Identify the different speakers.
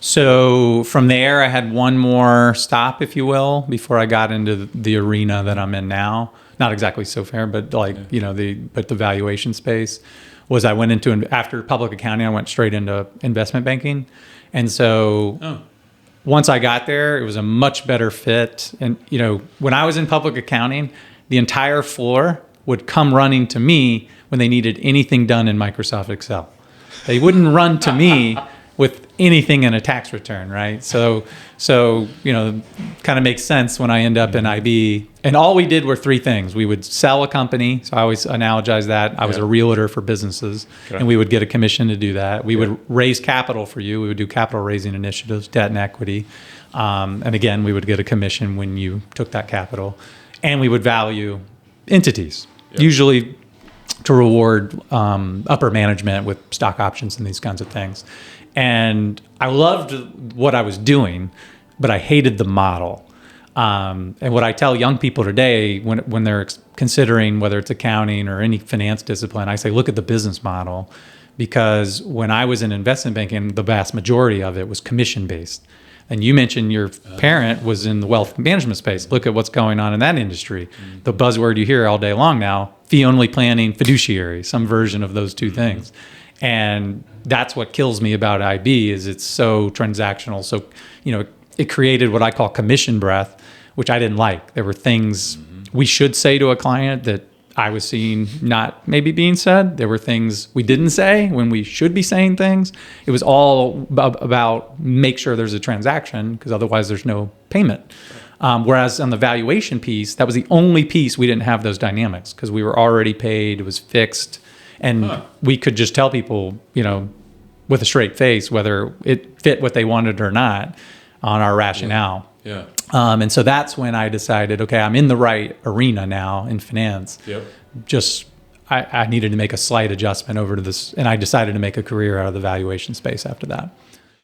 Speaker 1: So from there, I had one more stop, if you will, before I got into the arena that I'm in now. Not exactly so fair, but the valuation space was I went into, after public accounting, I went straight into investment banking. And so once I got there, it was a much better fit. And, when I was in public accounting, the entire floor would come running to me when they needed anything done in Microsoft Excel. They wouldn't run to me with anything in a tax return, right? So kind of makes sense when I end up in IB. And all we did were three things. We would sell a company. So I always analogize that. I was a realtor for businesses, and we would get a commission to do that. We would raise capital for you. We would do capital raising initiatives, debt and equity. And again, we would get a commission when you took that capital. And we would value entities, usually to reward upper management with stock options and these kinds of things. And I loved what I was doing, but I hated the model. And what I tell young people today when they're considering whether it's accounting or any finance discipline, I say, look at the business model. Because when I was in investment banking, the vast majority of it was commission-based. And you mentioned your parent was in the wealth management space. Look at what's going on in that industry. The buzzword you hear all day long now, fee-only planning, fiduciary, some version of those two things. And that's what kills me about IB is it's so transactional. So, it created what I call commission breath, which I didn't like. There were things we should say to a client that I was seeing not maybe being said. There were things we didn't say when we should be saying things. It was all about make sure there's a transaction because otherwise there's no payment. Whereas on the valuation piece, that was the only piece we didn't have those dynamics because we were already paid, it was fixed. And we could just tell people, with a straight face, whether it fit what they wanted or not on our rationale.
Speaker 2: Yeah.
Speaker 1: And so that's when I decided, okay, I'm in the right arena now in finance.
Speaker 2: Yep.
Speaker 1: Just, I needed to make a slight adjustment over to this. And I decided to make a career out of the valuation space after that.